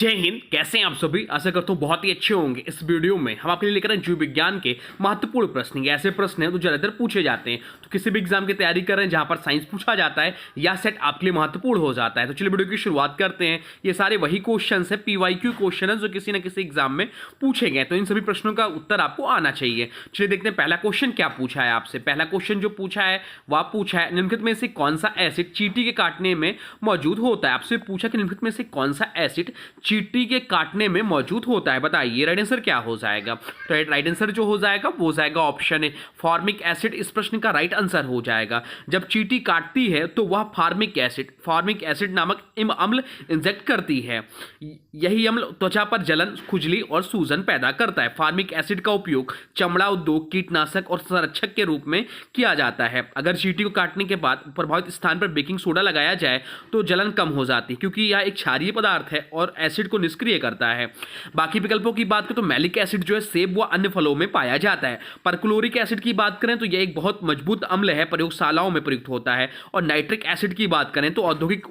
जय हिंद। कैसे हैं आप सभी? आशा करता हूँ बहुत ही अच्छे होंगे। इस वीडियो में हम आपके लिए लेकर आए जीव विज्ञान के महत्वपूर्ण प्रश्न। ये ऐसे प्रश्न हैं जो ज्यादातर पूछे जाते हैं, तो किसी भी एग्जाम की तैयारी कर रहे हैं जहां पर साइंस पूछा जाता है या सेट आपके लिए महत्वपूर्ण हो जाता है। तो चलिए वीडियो की शुरुआत करते हैं। ये सारे वही क्वेश्चन है, PYQ क्वेश्चन है जो किसी न किसी एग्जाम में पूछे गए, तो इन सभी प्रश्नों का उत्तर आपको आना चाहिए। चलिए देखते हैं पहला क्वेश्चन क्या पूछा है आपसे। पहला क्वेश्चन जो पूछा है वह पूछा है निम्नलिखित में से कौन सा एसिड चींटी के काटने में मौजूद होता है। आपसे पूछा कि निम्नलिखित में से कौन सा एसिड चींटी के काटने में मौजूद होता है, बताइए राइट आंसर क्या हो जाएगा। तो राइट आंसर जो हो जाएगा वो हो जाएगा ऑप्शन ए, फॉर्मिक एसिड इस प्रश्न का राइट आंसर हो जाएगा। जब चींटी काटती है तो वह फॉर्मिक एसिड नामक अम्ल इंजेक्ट करती है। यही अम्ल त्वचा पर जलन, खुजली और सूजन पैदा करता है। फॉर्मिक एसिड का उपयोग चमड़ा उद्योग, कीटनाशक और संरक्षक के रूप में किया जाता है। अगर चींटी को काटने के बाद प्रभावित स्थान पर बेकिंग सोडा लगाया जाए तो जलन कम हो जाती है, क्योंकि यह एक क्षारीय पदार्थ है और एसिड को निष्क्रिय करता है। बाकी विकल्पों की बात करें तो मैलिक एसिड जो है सेब व अन्य फलों में पाया जाता है। परक्लोरिक एसिड की बात करें तो यह एक बहुत मजबूत अम्ल है, प्रयोगशालाओं में प्रयुक्त होता है। और नाइट्रिक एसिड की बात करें तो औद्योगिक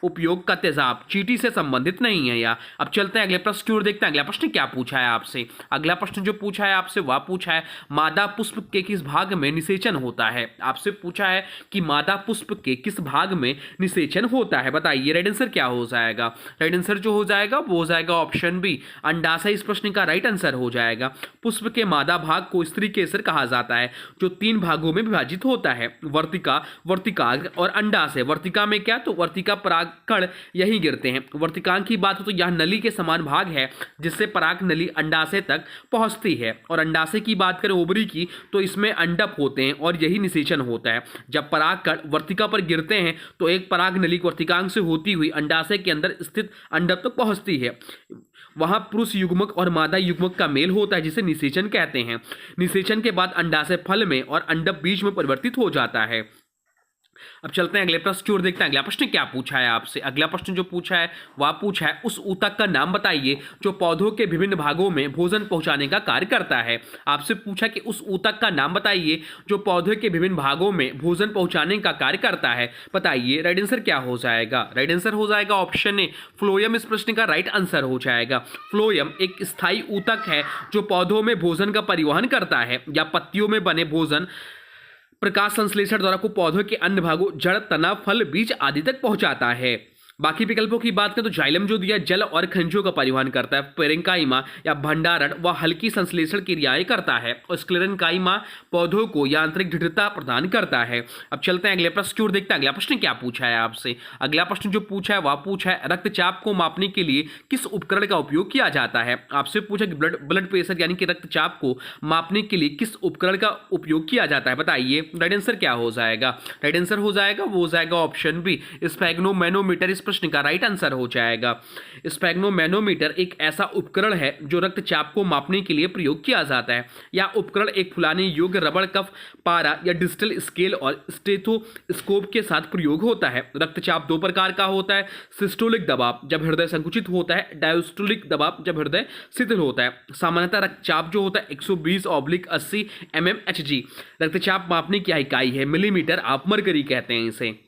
उपयोग का तेजाब चींटी से संबंधित नहीं है। या अब चलते हैं अगले प्रश्न की ओर, देखते हैं अगला प्रश्न क्या पूछा है आपसे। अगला प्रश्न जो पूछा है आपसे वह पूछा है मादा पुष्प के किस भाग में निषेचन होता है। आपसे पूछा है कि मादा पुष्प के किस भाग में निषेचन होता है, बताइए राइट आंसर क्या हो जाएगा। राइट आंसर जो हो जाएगा वो हो जाएगा ऑप्शन बी, अंडाशय इस प्रश्न का राइट आंसर हो जाएगा। पुष्प के मादा भाग को स्त्री केसर कहा जाता है, जो 3 भागों में विभाजित होता है, वर्तिका, वर्तिकाग्र और अंडाशय। वर्तिका में क्या, तो वर्तिका परागकण यही गिरते हैं। वर्तिकांग की बात हो तो यह नली के समान भाग है जिससे पराग नली अंडाशय तक पहुंचती है। और अंडाशय की बात करें ओवरी की तो इसमें अंडक होते हैं और यही निषेचन होता है। जब परागकण वर्तिका पर गिरते हैं तो एक पराग नली वर्तिकांग से होती हुई अंडाशय के अंदर स्थित अंडक तक पहुंचती है। वहां पुरुष युग्मक और मादा युग्मक का मेल होता है जिसे निषेचन कहते हैं। निषेचन के बाद अंडाशय फल में और अंडक बीज में परिवर्तित हो जाता है। अब चलते हैं अगले प्रश्न की ओर, देखते हैं अगला प्रश्न क्या पूछा है आपसे। अगला प्रश्न जो पूछा है वह पूछा है उस ऊतक का नाम बताइए जो पौधों के विभिन्न भागों में भोजन पहुंचाने का कार्य करता है। आपसे पूछा कि उस ऊतक का नाम बताइए जो पौधे के विभिन्न भागों में भोजन पहुंचाने का कार्य करता है, बताइए राइट आंसर क्या हो जाएगा। राइट आंसर हो जाएगा ऑप्शन ए, फ्लोयम इस प्रश्न का राइट आंसर हो जाएगा। फ्लोयम एक स्थायी ऊतक है जो पौधों में भोजन का परिवहन करता है या पत्तियों में बने भोजन प्रकाश संश्लेषण द्वारा को पौधों के अन्य भागों जड़, तना, फल, बीज आदि तक पहुंचाता है। बाकी विकल्पों की बात करें तो जाइलम जो दिया जल और खनिजों का परिवहन करता है। पेरेंकाइमा या भंडारण व हल्की संश्लेषण क्रियाएं करता है। और स्क्लेरेंकाइमा पौधों को यांत्रिक दृढ़ता प्रदान करता है। अब चलते हैं अगले प्रश्न की ओर, देखते हैं अगला प्रश्न क्या पूछा है आपसे। अगला प्रश्न जो पूछा है वह पूछा है रक्तचाप को मापने के लिए किस उपकरण का उपयोग किया जाता है। आपसे पूछा कि ब्लड प्रेशर यानी कि रक्तचाप को मापने के लिए किस उपकरण का उपयोग किया जाता है, बताइए राइट आंसर क्या हो जाएगा। राइट आंसर हो जाएगा वो हो जाएगा ऑप्शन बी, स्फेग्नोमैनोमीटर इस प्रश्न का राइट आंसर हो जाएगा। स्फेग्नोमैनोमीटर एक ऐसा उपकरण है जो रक्तचाप को मापने के लिए प्रयोग किया जाता है। यह उपकरण एक फुलाने योग्य रबड़ कफ, पारा या डिजिटल स्केल और स्टेथोस्कोप के साथ प्रयोग होता है। रक्तचाप 2 प्रकार का होता है, सिस्टोलिक दबाव जब हृदय संकुचित होता है, डायस्टोलिक दबाव जब हृदय शिथिल होता है। सामान्यतः रक्तचाप जो होता है 120/80 mmHg रक्तचाप मापने की इकाई है, मिलीमीटर ऑफ मरकरी कहते हैं इसे।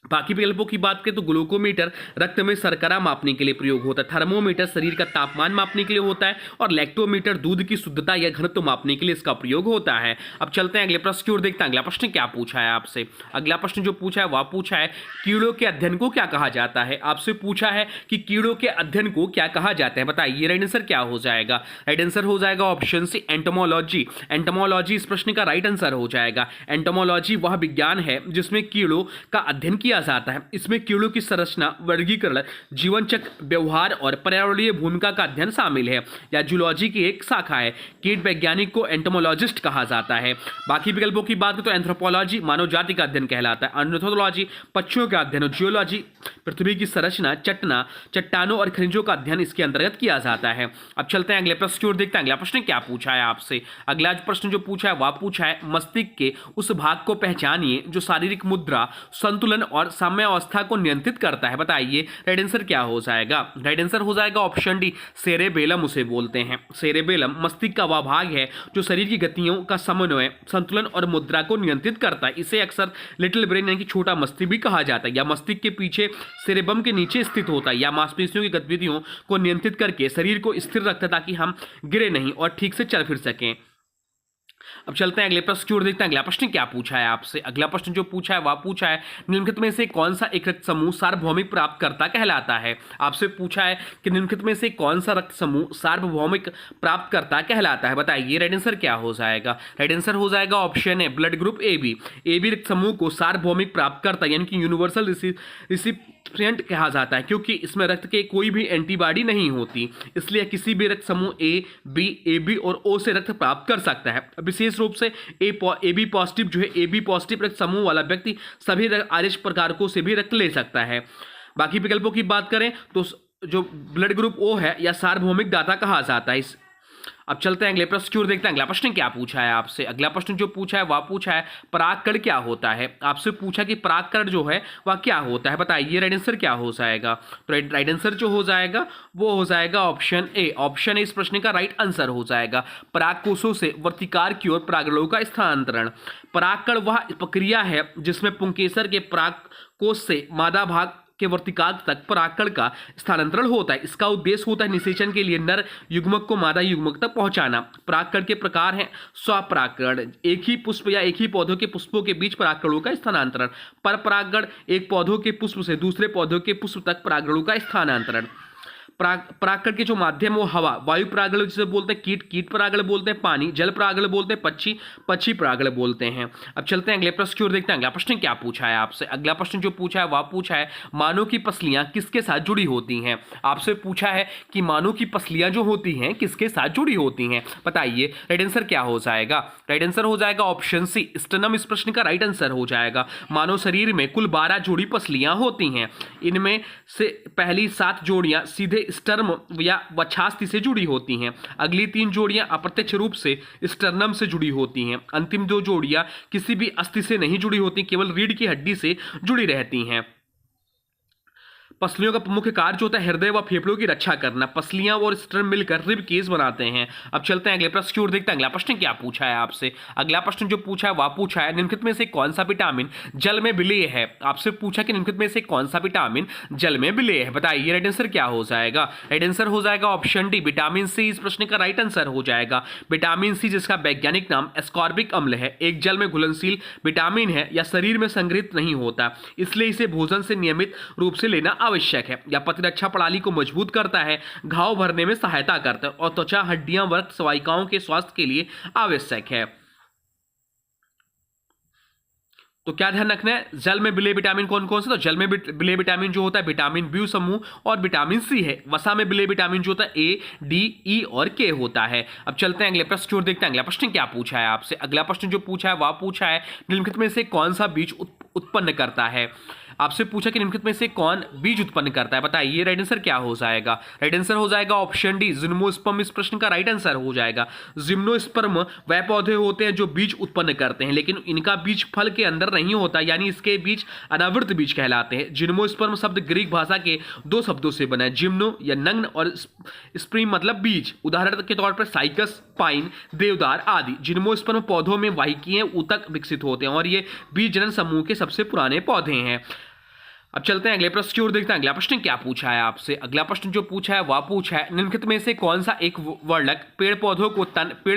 बाकी विकल्पों की बात करें तो ग्लूकोमीटर रक्त में शर्करा मापने के लिए प्रयोग होता है, थर्मोमीटर शरीर का तापमान मापने के लिए होता है और लैक्टोमीटर दूध की शुद्धता या घनत्व मापने के लिए इसका प्रयोग होता है। अब चलते हैं अगले प्रश्न की ओर, देखते हैं अगला प्रश्न क्या पूछा है आपसे। अगला प्रश्न जो पूछा है वह पूछा है कीड़ों के अध्ययन को क्या कहा जाता है। आपसे पूछा है कि कीड़ों के अध्ययन को क्या कहा जाता है, बताइए राइट आंसर क्या हो जाएगा। राइट आंसर हो जाएगा ऑप्शन सी, एंटोमोलॉजी। एंटोमोलॉजी इस प्रश्न का राइट आंसर हो जाएगा। एंटोमोलॉजी वह विज्ञान है जिसमें कीड़ों का अध्ययन किया जाता है। इसमें कीड़ों की संरचना, वर्गीकरण, जीवन चक्र, व्यवहार और पर्यावरणीय भूमिका का अध्ययन शामिल है या जूलॉजी की एक शाखा है। कीट वैज्ञानिक को एंटोमोलॉजिस्ट कहा जाता है। बाकी विकल्पों की बात करें तो एंथ्रोपोलॉजी मानव जाति का अध्ययन कहलाता है, ऑर्निथोलॉजी पक्षियों का अध्ययन, जियोलॉजी पृथ्वी की संरचना, चट्टानों और खनिजों का अध्ययन इसके अंतर्गत किया जाता है। अब चलते हैं अगले प्रश्न की ओर, देखते हैं अगला प्रश्न क्या पूछा है आपसे। अगला प्रश्न जो पूछा है वह पूछा है मस्तिष्क के उस भाग को पहचानिए जो शारीरिक मुद्रा, संतुलन और साम्यावस्था को नियंत्रित करता है? बताइए राइट आंसर क्या हो जाएगा? राइट आंसर हो जाएगा ऑप्शन डी, सेरेबेलम उसे बोलते हैं। सेरेबेलम मस्तिष्क का वह भाग है जो शरीर की गतियों का समन्वय, संतुलन और मुद्रा को नियंत्रित करता है। इसे अक्सर लिटिल ब्रेन यानी कि छोटा मस्तिष्क भी कहा जाता है, या मस्तिष्क के पीछे सेरेबम के नीचे स्थित होता है, या मांसपेशियों की गतिविधियों को नियंत्रित करके शरीर को स्थिर रखता है ताकि हम गिरे नहीं और ठीक से चल फिर सकें। अब चलते हैं अगले प्रश्न की ओर, देखते हैं अगला प्रश्न क्या पूछा है आपसे। अगला प्रश्न जो पूछा है वह पूछा है निम्नलिखित में से कौन सा एक रक्त समूह सार्वभौमिक प्राप्तकर्ता कहलाता है? आपसे पूछा है कि निम्नलिखित में से कौन सा रक्त समूह सार्वभौमिक प्राप्तकर्ता कहलाता है? बताइए राइट आंसर क्या हो जाएगा? राइट आंसर हो जाएगा option A, blood group A B. A B रक्त समूह को सार्वभौमिक प्राप्तकर्ता यानी कि यूनिवर्सल रिसिपिएंट कहा जाता है, क्योंकि इसमें रक्त के कोई भी एंटीबॉडी नहीं होती, इसलिए किसी भी रक्त समूह ए बी और ओ से रक्त प्राप्त कर सकता है। विशेष रूप से ए बी पॉजिटिव जो है, ए बी पॉजिटिव रक्त समूह वाला व्यक्ति सभी आरएच प्रकारकों से भी रक्त ले सकता है। बाकी विकल्पों की बात करें तो जो ब्लड ग्रुप ओ है या सार्वभौमिक दाता कहा जाता है। अब चलते हैं अगले प्रश्न की ओर, देखते हैं अगला प्रश्न क्या पूछा है आपसे। अगला प्रश्न जो पूछा है वह पूछा है परागकण क्या होता है? आपसे पूछा कि परागकण जो है वह क्या होता है? बताइए राइट आंसर क्या हो जाएगा? तो राइट आंसर जो हो जाएगा वो हो जाएगा ऑप्शन ए। ऑप्शन ए इस प्रश्न का राइट आंसर हो जाएगा। परागकोशों से वर्तिकार की ओर परागणों का स्थानांतरण। परागकण वह प्रक्रिया है जिसमें पुंकेसर के परागकोश से मादा भाग के वर्तिकाग्र तक परागकण का स्थानांतरण होता है। इसका उद्देश्य होता है निषेचन के लिए नर युग्मक को मादा युग्मक तक पहुंचाना। परागकण के प्रकार हैं स्वपरागकण, एक ही पुष्प या एक ही पौधों के पुष्पों के बीच परागकणों का स्थानांतरण। परपरागकण, एक पौधों के पुष्प से दूसरे पौधों के पुष्प तक परागणों का स्थानांतरण। परागकण के जो माध्यम वो हवा, वायु परागण जिसे बोलते हैं, कीट परागण बोलते हैं, पानी जल परागण बोलते हैं, पक्षी परागण बोलते हैं। अब चलते हैं अगले प्रश्न की ओर, देखते हैं अगला प्रश्न क्या पूछा है आपसे। अगला प्रश्न जो पूछा है वह पूछा है मानव की पसलियां किसके साथ जुड़ी होती हैं? आपसे पूछा है कि मानव की पसलियां जो होती हैं किसके साथ जुड़ी होती हैं? बताइए राइट आंसर क्या हो जाएगा? राइट आंसर हो जाएगा ऑप्शन सी, स्टर्नम इस प्रश्न का राइट आंसर हो जाएगा। मानव शरीर में कुल 12 जोड़ी पसलियां होती हैं। इनमें से पहली 7 जोड़ियां सीधे स्टर्म या वक्षास्थि से जुड़ी होती हैं। अगली 3 जोड़ियां अप्रत्यक्ष रूप से स्टर्नम से जुड़ी होती हैं। अंतिम 2 जोड़ियां किसी भी अस्थि से नहीं जुड़ी होती, केवल रीढ़ की हड्डी से जुड़ी रहती हैं। पसलियों का मुख्य कार्य जो होता है हृदय व फेफड़ों की रक्षा करना। पसलियां और स्टर्न मिलकर रिब केस बनाते हैं। अब चलते हैं अगले प्रश्न की ओर, देखते हैं अगला प्रश्न क्या पूछा है आपसे। अगला प्रश्न जो पूछा है वह पूछा है निम्नलिखित में से कौन सा विटामिन जल में विलेय है? आपसे पूछा कि निम्नलिखित में से कौन सा विटामिन जल में विलेय है? बताइए राइट आंसर क्या हो जाएगा? राइट आंसर हो जाएगा ऑप्शन डी, विटामिन सी इस प्रश्न का राइट आंसर हो जाएगा। विटामिन सी जिसका वैज्ञानिक नाम एस्कॉर्बिक अम्ल है, एक जल में घुलनशील विटामिन है या शरीर में संग्रहित नहीं होता, इसलिए इसे भोजन से नियमित रूप से लेना आवश्यक है। या प्रतिरक्षा प्रणाली को मजबूत करता है, घाव भरने में सहायता करता है और त्वचा, हड्डियां, वर्क, स्वायिकाओं के स्वास्थ्य के लिए आवश्यक है। तो क्या ध्यान रखना है, जल में विलेय विटामिन कौन कौन से? तो जल में विलेय विटामिन जो होता है विटामिन बी समूह और विटामिन सी है। वसा में विलेय विटामिन जो होता है ए, डी, ई और के होता है। अब चलते हैं अगले प्रश्न की ओर, देखते हैं अगला प्रश्न क्या पूछा है आपसे। अगला प्रश्न जो पूछा है वह पूछा है निम्नलिखित में से कौन सा बीज उत्पन्न करता है? आपसे पूछा कि निम्नलिखित में से कौन बीज उत्पन्न करता है? बताइए राइट आंसर क्या हो जाएगा? राइट आंसर हो जाएगा ऑप्शन डी, जिम्नोस्पर्म इस प्रश्न का राइट आंसर हो जाएगा। जिम्नोस्पर्म वह पौधे होते हैं जो बीज उत्पन्न करते हैं, लेकिन इनका बीज फल के अंदर नहीं होता, यानी इसके बीज अनावृत बीज कहलाते हैं। जिम्नोस्पर्म शब्द ग्रीक भाषा के 2 शब्दों से बना है, जिम्नो या नग्न और स्प्रीम मतलब बीज। उदाहरण के तौर पर साइकस, पाइन, देवदार आदि। जिम्नोस्पर्म पौधों में वाहिकीय ऊतक विकसित होते हैं और ये बीज जनन समूह के सबसे पुराने पौधे हैं। अब चलते हैं अगले प्रश्न की ओर, देखते हैं अगला प्रश्न क्या पूछा है आपसे। अगला प्रश्न जो पूछा है वह पूछा है निम्नलिखित में से कौन सा एक वर्णक पेड़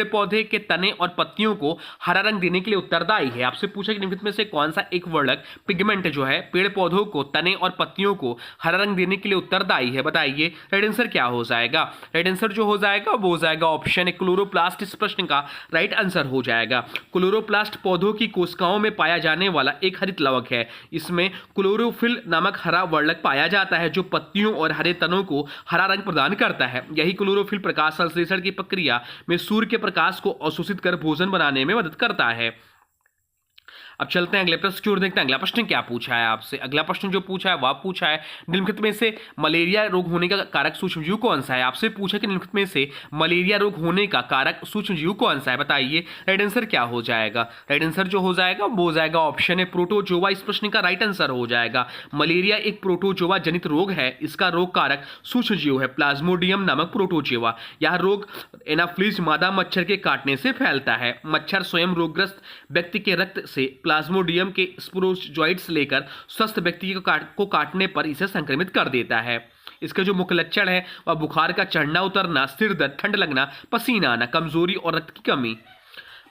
पौधे के तने और पत्तियों को हरा रंग देने के लिए उत्तरदायी है? आपसे पूछा कि निम्नलिखित में से कौन सा एक वर्णक पिगमेंट जो है पेड़ पौधों को तने और पत्तियों को हरा रंग देने के लिए उत्तरदायी है? बताइए राइट आंसर क्या हो जाएगा? राइट आंसर जो हो जाएगा वो हो जाएगा ऑप्शन ए, क्लोरोप्लास्ट इस प्रश्न का राइट आंसर हो जाएगा। क्लोरोप्लास्ट पौधों की कोशिकाओं में पाया जाने वाला एक हरित लवक है। इसमें क्लोरोफिल नामक हरा वर्णक पाया जाता है जो पत्तियों और हरे तनों को हरा रंग प्रदान करता है। यही क्लोरोफिल प्रकाश संश्लेषण की प्रक्रिया में सूर्य के प्रकाश को अवशोषित कर भोजन बनाने में मदद करता है। अब चलते हैं अगले प्रश्न की ओर, देखते हैं अगला प्रश्न क्या पूछा है आपसे। अगला प्रश्न जो पूछा है वह पूछा है निम्नलिखित में से मलेरिया रोग होने का कारक सूक्ष्मजीव कौन सा है। आपसे पूछा कि निम्नलिखित में से मलेरिया रोग होने का कारक सूक्ष्मजीव कौन सा है, बताइए राइट आंसर क्या हो जाएगा। राइट आंसर जो हो जाएगा वो हो जाएगा ऑप्शन है प्रोटोजोआ। इस प्रश्न का राइट आंसर हो जाएगा मलेरिया एक प्रोटोजोआ जनित रोग है। इसका रोग कारक सूक्ष्मजीव है प्लाज्मोडियम नामक प्रोटोजोआ। यह रोग एनाफ्लीज मादा मच्छर के काटने से फैलता है। मच्छर स्वयं रोगग्रस्त व्यक्ति के रक्त से प्लाज्मोडियम के स्पोरोजोइड्स लेकर स्वस्थ व्यक्ति को काटने पर इसे संक्रमित कर देता है। इसके जो मुख्य लक्षण है वह बुखार का चढ़ना उतरना, सिर दर्द, ठंड लगना, पसीना आना, कमजोरी और रक्त की कमी।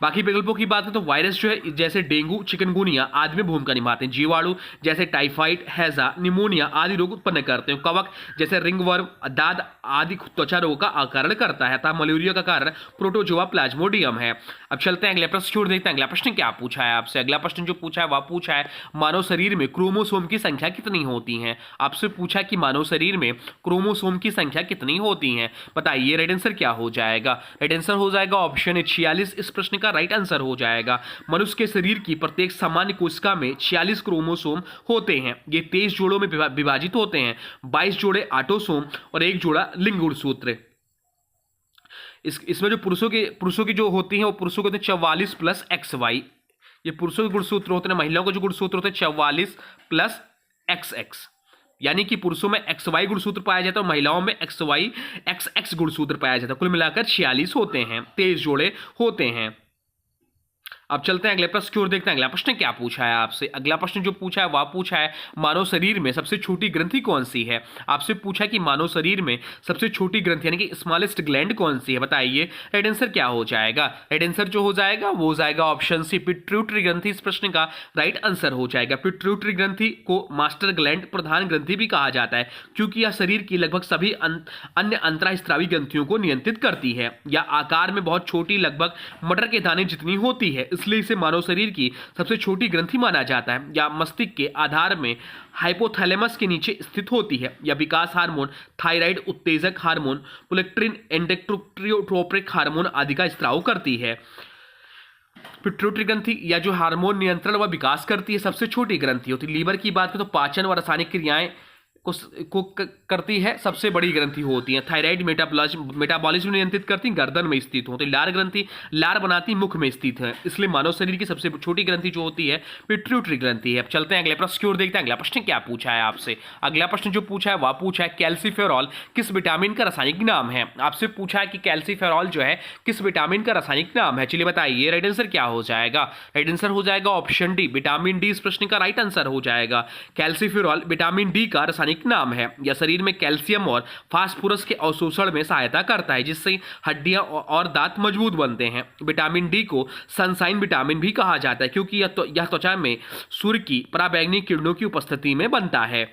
बाकी विकल्पों की बात करें तो वायरस जो है जैसे डेंगू, चिकनगुनिया आदि में भूमिका निभाते हैं। जीवाणु जैसे टाइफाइड, हैजा, निमोनिया आदि रोग उत्पन्न करते हैं। कवक जैसे रिंगवर्म, दाद आदि त्वचा रोग का कारण करता है। तथा मलेरिया का कारण प्रोटोजोआ प्लाज्मोडियम है। अब चलते हैं अगले प्रश्न की ओर, देखते हैं अगला प्रश्न क्या पूछा है आपसे। अगला प्रश्न जो पूछा है वह पूछा है मानव शरीर में क्रोमोसोम की संख्या कितनी होती है। आपसे पूछा कि मानव शरीर में क्रोमोसोम की संख्या कितनी होती है, बताइए राइट आंसर क्या हो जाएगा। राइट आंसर हो जाएगा ऑप्शन है 46। इस प्रश्न का राइट आंसर हो जाएगा मनुष्य के शरीर की प्रत्येक सामान्य कोशिका में 46 क्रोमोसोम होते हैं। ये 23 जोड़ों में विभाजित होते हैं, 22 जोड़े ऑटोसोम और 1 जोड़ा लिंग गुणसूत्र। इसमें जो पुरुषों की जो होती है वो पुरुषों को होते हैं 44 प्लस XY। ये पुरुषों के गुणसूत्र होते हैं। महिलाओं के जो गुणसूत्र होते हैं 44 प्लस XX, यानी कि पुरुषों में XY गुणसूत्र पाया जाता है और महिलाओं में XY XX गुणसूत्र पाया जाता है। कुल मिलाकर 46 होते हैं, 23 जोड़े होते हैं। अब चलते हैं अगले प्रश्न की ओर, देखते हैं अगला प्रश्न क्या पूछा है आपसे। अगला प्रश्न जो पूछा है वह पूछा है मानव शरीर में सबसे छोटी ग्रंथि कौन सी है। आपसे पूछा कि मानव शरीर में सबसे छोटी ग्रंथि यानी कि स्मॉलेस्ट ग्लैंड कौन सी है, बताइए राइट आंसर क्या हो जाएगा। राइट आंसर जो हो जाएगा वो हो जाएगा ऑप्शन सी पिट्यूटरी ग्रंथि। इस प्रश्न का राइट आंसर हो जाएगा। पिट्यूटरी ग्रंथि को मास्टर ग्लैंड, प्रधान ग्रंथि भी कहा जाता है क्योंकि यह शरीर की लगभग सभी अन्य अंतःस्रावी ग्रंथियों को नियंत्रित करती है। यह आकार में बहुत छोटी, लगभग मटर के दाने जितनी होती है, इसलिए इसे मानव शरीर की सबसे छोटी ग्रंथि माना जाता है। या मस्तिष्क के आधार में हाइपोथैलेमस के नीचे स्थित होती है। या विकास हार्मोन, थायराइड उत्तेजक हार्मोन, पुलेक्ट्रिन, एंडोक्ट्रोपिक हार्मोन आदि का स्त्राव करती है। पिट्यूटरी ग्रंथि या जो हार्मोन नियंत्रण व विकास करती है सबसे छोटी ग्रंथि होती है। लीवर की बात करें तो पाचन व रासायनिक क्रियाएं को करती है, सबसे बड़ी ग्रंथि होती है। थायराइड मेटाबॉलिज्म नियंत्रित करती, गर्दन में स्थित होती है। लार ग्रंथि लार बनाती, मुख में स्थित है। इसलिए मानव शरीर की सबसे छोटी ग्रंथि जो होती है पिट्यूटरी ग्रंथि है। अब चलते हैं अगले प्रश्न की ओर, देखते हैं अगला प्रश्न क्या पूछा है आपसे। अगला प्रश्न जो पूछा है वह पूछा है कैल्सीफेरॉल किस विटामिन का रासायनिक नाम है। आपसे पूछा है कि कैल्सीफेरॉल जो है किस विटामिन का रासायनिक नाम है, चलिए बताइए राइट आंसर क्या हो जाएगा। राइट आंसर हो जाएगा ऑप्शन डी विटामिन डी। इस प्रश्न का राइट आंसर हो जाएगा कैल्सीफेरॉल विटामिन डी का रासायनिक नाम है। यह शरीर में कैल्शियम और फास्फोरस के अवशोषण में सहायता करता है, जिससे हड्डियां और दांत मजबूत बनते हैं। विटामिन डी को सनशाइन विटामिन भी कहा जाता है क्योंकि यह त्वचा में सूर्य की पराबैंगनी किरणों की उपस्थिति में बनता है।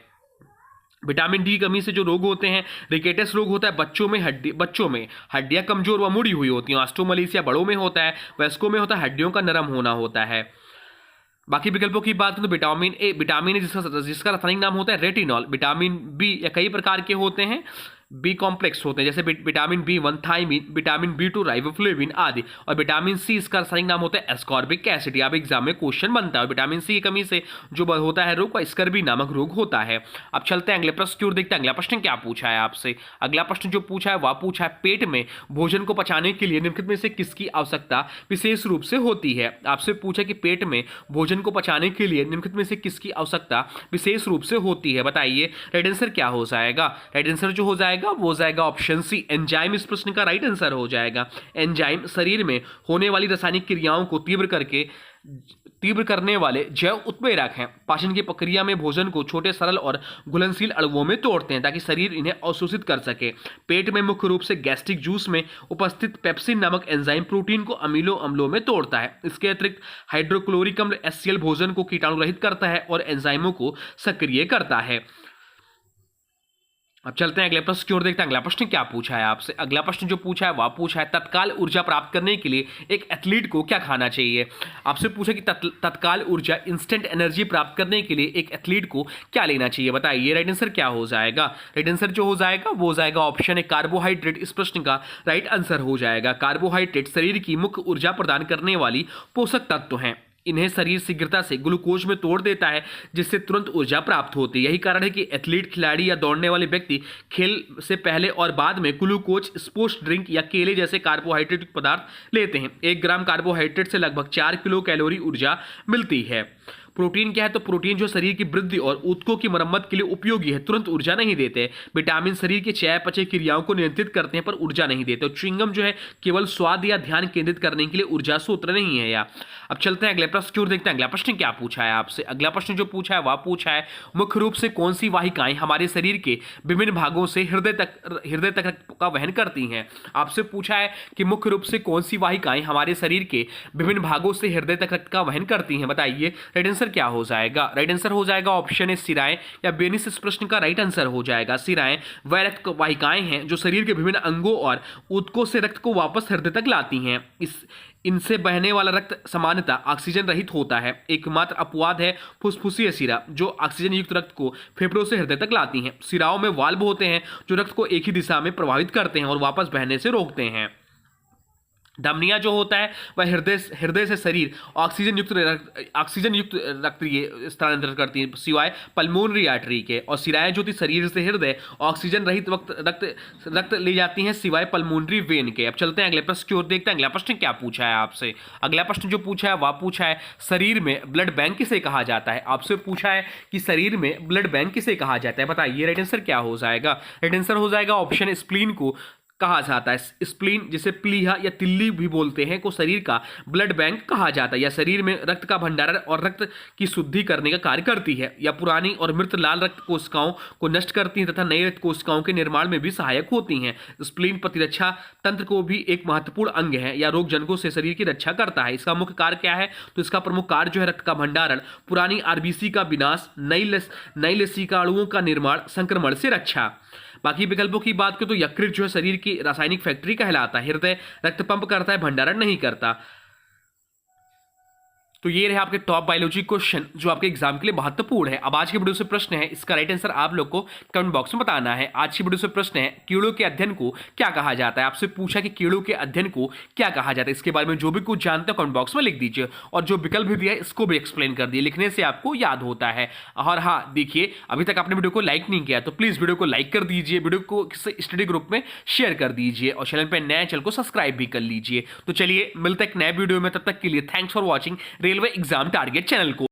विटामिन डी की कमी से जो रोग होते हैं, रिकेटस रोग होता है बच्चों में हड्डियां कमजोर व मुड़ी हुई होती हैं। ऑस्टियोमलेशिया बड़ों में होता है, वयस्कों में होता है, हड्डियों का नरम होना होता है। बाकी विकल्पों की बात करें तो विटामिन ए जिसका रासायनिक नाम होता है रेटिनॉल। विटामिन बी या कई प्रकार के होते हैं, बी कॉम्प्लेक्स होते हैं जैसे vitamin B1 thiamine, vitamin B2 riboflavin आदि। और विटामिन सी इसका रासायनिक नाम होता है एस्कॉर्बिक एसिड। अब एग्जाम में क्वेश्चन बनता है विटामिन सी की कमी से जो होता है रोग, स्कर्वी नामक रोग होता है। अब चलते हैं अगले प्रश्न की ओर, देखते हैं अगला प्रश्न क्या पूछा है आपसे। अगला प्रश्न जो पूछा है वह पूछा है पेट में भोजन को पचाने के लिए निम्नलिखित में से किसकी आवश्यकता विशेष रूप से होती है। आपसे पूछा कि पेट में भोजन को पचाने के लिए निम्नलिखित में से किसकी आवश्यकता विशेष रूप से होती है, बताइए राइट आंसर क्या हो जाएगा। राइट आंसर जो हो जाएगा वो हो जाएगा ऑप्शन सी एंजाइम। इस प्रश्न का राइट आंसर हो जाएगा एंजाइम शरीर में होने वाली रासायनिक क्रियाओं को तीव्र करने वाले जैव उत्प्रेरक हैं। पाचन की प्रक्रिया में भोजन को छोटे सरल और घुलनशील अणुओं में तोड़ते हैं ताकि शरीर इन्हें अवशोषित कर सके। पेट में मुख्य रूप से गैस्ट्रिक जूस में उपस्थित पेप्सिन नामक एंजाइम प्रोटीन को अमीनो अम्लों में तोड़ता है। इसके अतिरिक्त हाइड्रोक्लोरिक अम्ल HCl भोजन को कीटाणु रहित करता है और एंजाइमों को सक्रिय करता है। अब चलते हैं अगले प्रश्न की ओर, देखते हैं अगला प्रश्न क्या पूछा है आपसे। अगला प्रश्न जो पूछा है वह पूछा है तत्काल ऊर्जा प्राप्त करने के लिए एक एथलीट को क्या खाना चाहिए। आपसे पूछा कि तत्काल ऊर्जा इंस्टेंट एनर्जी प्राप्त करने के लिए एक एथलीट को क्या लेना चाहिए, बताइए राइट आंसर क्या हो जाएगा। राइट आंसर जो हो जाएगा वो हो जाएगा ऑप्शन है कार्बोहाइड्रेट। इस प्रश्न का राइट आंसर हो जाएगा कार्बोहाइड्रेट शरीर की मुख्य ऊर्जा प्रदान करने वाली पोषक तत्व हैं। इन्हें शरीर शीघ्रता से ग्लूकोज में तोड़ देता है, जिससे तुरंत ऊर्जा प्राप्त होती है। यही कारण है कि एथलीट, खिलाड़ी या दौड़ने वाले व्यक्ति खेल से पहले और बाद में ग्लूकोज, स्पोर्ट्स ड्रिंक या केले जैसे कार्बोहाइड्रेट पदार्थ लेते हैं। 1 ग्राम कार्बोहाइड्रेट से लगभग 4 किलो कैलोरी ऊर्जा मिलती है। प्रोटीन क्या है? तो प्रोटीन जो शरीर की वृद्धि और ऊतकों की मरम्मत के लिए उपयोगी है, तुरंत ऊर्जा नहीं देते। विटामिन शरीर की चयापचय क्रियाओं को नियंत्रित करते हैं पर ऊर्जा नहीं देते। और च्युइंगम जो है केवल स्वाद या ध्यान केंद्रित करने के लिए ऊर्जा सूत्र नहीं है। या अब चलते हैं अगले प्रश्न की ओर, देखते हैं अगला प्रश्न क्या पूछा है आपसे। अगला प्रश्न जो पूछा है वह पूछा है, मुख्य रूप से कौन सी वाहिकाएं हमारे शरीर के विभिन्न भागों से हृदय तक रक्त का वहन करती हैं? आपसे पूछा है कि मुख्य रूप से कौन सी वाहिकाएं हमारे शरीर के विभिन्न भागों से हृदय तक रक्त का वहन करती हैं, बताइए। राइट आंसर क्या हो जाएगा? राइट आंसर हो जाएगा ऑप्शन ए सिराएं या बेनिस। इस प्रश्न का राइट आंसर हो जाएगा सिराएं। वह रक्त वाहिकाएं हैं जो शरीर के विभिन्न अंगों और ऊतकों से रक्त को वापस हृदय तक लाती हैं। इनसे बहने वाला रक्त सामान्यतः ऑक्सीजन रहित होता है। एकमात्र अपवाद है फुसफुसीय शिरा, जो ऑक्सीजन युक्त रक्त को फेफड़ों से हृदय तक लाती हैं। शिराओं में वाल्व होते हैं जो रक्त को एक ही दिशा में प्रवाहित करते हैं और वापस बहने से रोकते हैं। धमनियां जो होता है वह हृदय से शरीर ऑक्सीजन युक्त रक्त ये स्थानांतरित करती है, सिवाय पल्मोनरी आर्टरी के। और शिराएं जो थी शरीर से हृदय ऑक्सीजन रहित रक्त ले जाती हैं, सिवाय पल्मोनरी वेन के। अब चलते हैं अगले प्रश्न की ओर, देखते हैं अगला प्रश्न क्या पूछा है आपसे। अगला प्रश्न जो पूछा है वह पूछा है, शरीर में ब्लड बैंक किसे कहा जाता है? आपसे पूछा है कि शरीर में ब्लड बैंक किसे कहा जाता है, बताइए। राइट आंसर क्या हो जाएगा? राइट आंसर हो जाएगा ऑप्शन स्प्लीन को कहा जाता है। स्प्लीन, जिसे प्लीहा या तिल्ली भी बोलते हैं, को शरीर का ब्लड बैंक कहा जाता है। या शरीर में रक्त का भंडारण और रक्त की शुद्धि करने का कार्य करती है। या पुरानी और मृत लाल रक्त कोशिकाओं को नष्ट करती है तथा नई रक्त कोशिकाओं के निर्माण में भी सहायक होती हैं। स्प्लीन प्रतिरक्षा तंत्र को भी एक महत्वपूर्ण अंग है या रोग जनकों से शरीर की रक्षा करता है। इसका मुख्य कार्य क्या है? तो इसका प्रमुख कार्य जो है रक्त का भंडारण, पुरानी आरबीसी का विनाश, नई लसिकाणुओं का निर्माण, संक्रमण से रक्षा। बाकी विकल्पों की बात करें तो यकृत जो है शरीर की रासायनिक फैक्ट्री कहलाता है। हृदय रक्त पंप करता है, भंडारण नहीं करता। तो ये रहे आपके टॉप बायोलॉजी क्वेश्चन जो आपके एग्जाम के लिए महत्वपूर्ण है। अब आज की वीडियो से प्रश्न है, इसका राइट आंसर आप लोग को कमेंट बॉक्स में बताना है। आज की वीडियो से प्रश्न है, कीड़ों के अध्ययन को क्या कहा जाता है? आपसे पूछा कि कीड़ों के अध्ययन को क्या कहा जाता है। इसके बारे में जो भी कुछ जानते हो कमेंट बॉक्स में लिख दीजिए, और जो विकल्प भी दिया है इसको भी एक्सप्लेन कर दिए, लिखने से आपको याद होता है। और हाँ देखिए, अभी तक आपने वीडियो को लाइक नहीं किया तो प्लीज वीडियो को लाइक कर दीजिए, वीडियो को किसी स्टडी ग्रुप में शेयर कर दीजिए, और चैनल पर नया चैनल को सब्सक्राइब भी कर लीजिए। तो चलिए मिलते हैं एक नए वीडियो में, तब तक के लिए thanks for watching railway exam target channel को।